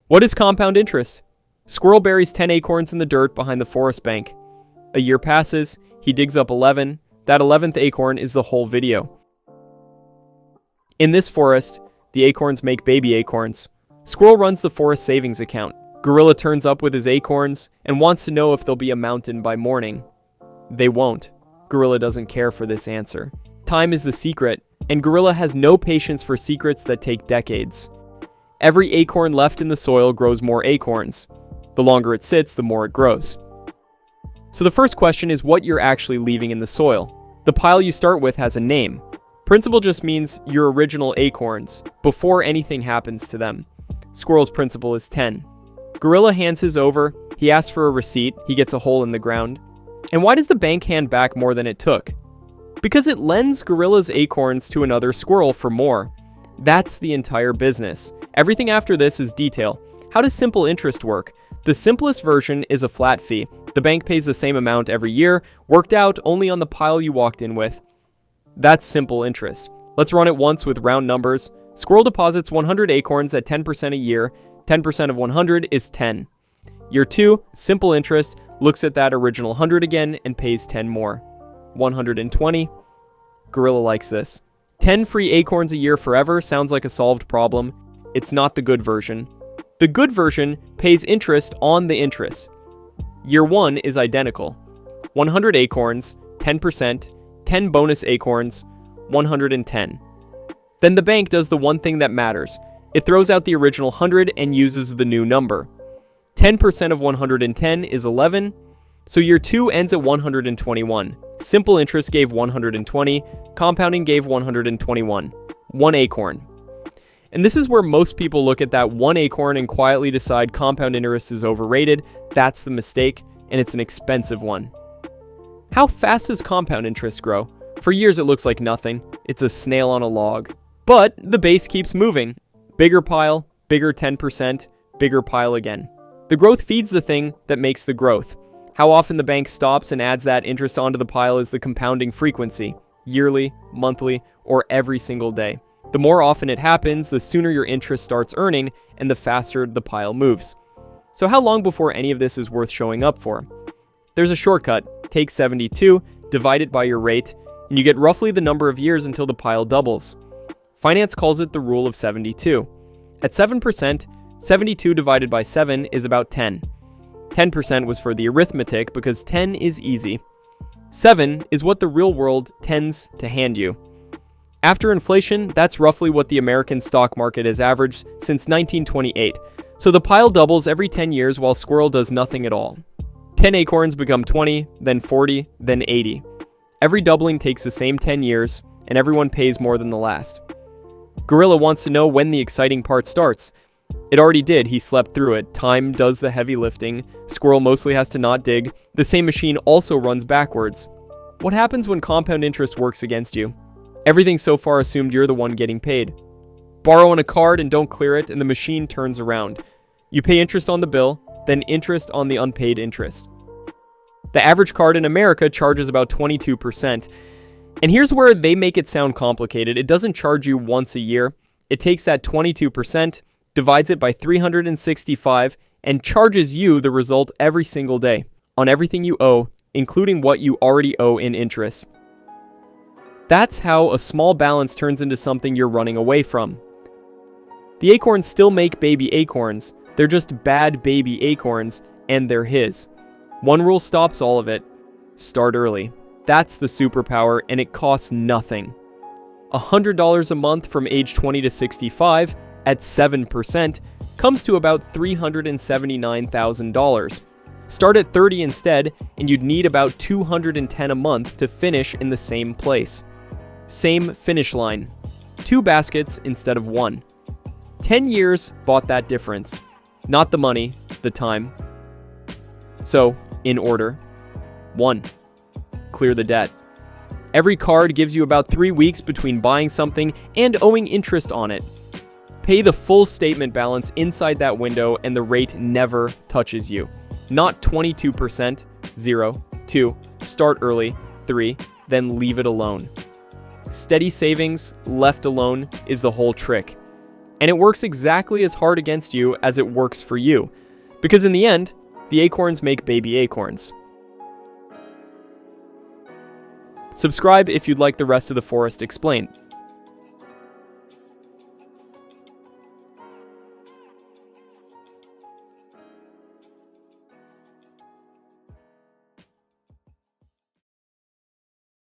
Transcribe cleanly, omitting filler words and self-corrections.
What is compound interest? Squirrel buries 10 acorns in the dirt behind the forest bank. A year passes, he digs up 11. That 11th acorn is the whole video. In this forest, the acorns make baby acorns. Squirrel runs the forest savings account. Gorilla turns up with his acorns and wants to know if there'll be a mountain by morning. They won't. Gorilla doesn't care for this answer. Time is the secret, and Gorilla has no patience for secrets that take decades. Every acorn left in the soil grows more acorns. The longer it sits, the more it grows. So the first question is what you're actually leaving in the soil. The pile you start with has a name. Principle just means your original acorns, before anything happens to them. Squirrel's principle is 10. Gorilla hands his over, he asks for a receipt, he gets a hole in the ground. And why does the bank hand back more than it took? Because it lends Gorilla's acorns to another squirrel for more. That's the entire business. Everything after this is detail. How does simple interest work? The simplest version is a flat fee. The bank pays the same amount every year, worked out only on the pile you walked in with. That's simple interest. Let's run it once with round numbers. Squirrel deposits 100 acorns at 10% a year. 10% of 100 is 10. Year 2, simple interest, looks at that original 100 again and pays 10 more. 120. Gorilla likes this. 10 free acorns a year forever sounds like a solved problem. It's not the good version. The good version pays interest on the interest. Year 1 is identical. 100 acorns, 10%, 10 bonus acorns, 110. Then the bank does the one thing that matters. It throws out the original 100 and uses the new number. 10% of 110 is 11, so year 2 ends at 121. Simple interest gave 120, compounding gave 121. 1 acorn. And this is where most people look at that 1 acorn and quietly decide compound interest is overrated. That's the mistake, and it's an expensive one. How fast does compound interest grow? For years it looks like nothing. It's a snail on a log. But the base keeps moving. Bigger pile, bigger 10%, bigger pile again. The growth feeds the thing that makes the growth. How often the bank stops and adds that interest onto the pile is the compounding frequency, yearly, monthly, or every single day. The more often it happens, the sooner your interest starts earning and the faster the pile moves. So how long before any of this is worth showing up for? There's a shortcut. Take 72, divide it by your rate, and you get roughly the number of years until the pile doubles. Finance calls it the rule of 72. At 7%, 72 divided by 7 is about 10. 10% was for the arithmetic because 10 is easy. 7 is what the real world tends to hand you. After inflation, that's roughly what the American stock market has averaged since 1928. So the pile doubles every 10 years while Squirrel does nothing at all. 10 acorns become 20, then 40, then 80. Every doubling takes the same 10 years, and everyone pays more than the last. Gorilla wants to know when the exciting part starts. It already did, he slept through it. Time does the heavy lifting. Squirrel mostly has to not dig. The same machine also runs backwards. What happens when compound interest works against you? Everything so far assumed you're the one getting paid. Borrow on a card and don't clear it, and the machine turns around. You pay interest on the bill, then interest on the unpaid interest. The average card in America charges about 22%. And here's where they make it sound complicated. It doesn't charge you once a year. It takes that 22%, divides it by 365, and charges you the result every single day on everything you owe, including what you already owe in interest. That's how a small balance turns into something you're running away from. The acorns still make baby acorns. They're just bad baby acorns, and they're his. One rule stops all of it. Start early. That's the superpower, and it costs nothing. $100 a month from age 20 to 65 at 7% comes to about $379,000. Start at 30 instead, and you'd need about $210 a month to finish in the same place. Same finish line. 2 baskets instead of 1. 10 years bought that difference. Not the money, the time. So, in order. 1. Clear the debt. Every card gives you about 3 weeks between buying something and owing interest on it. Pay the full statement balance inside that window and the rate never touches you. Not 22%, 0, 2, start early, 3, then leave it alone. Steady savings, left alone, is the whole trick. And it works exactly as hard against you as it works for you, because in the end, the acorns make baby acorns. Subscribe if you'd like the rest of the forest explained.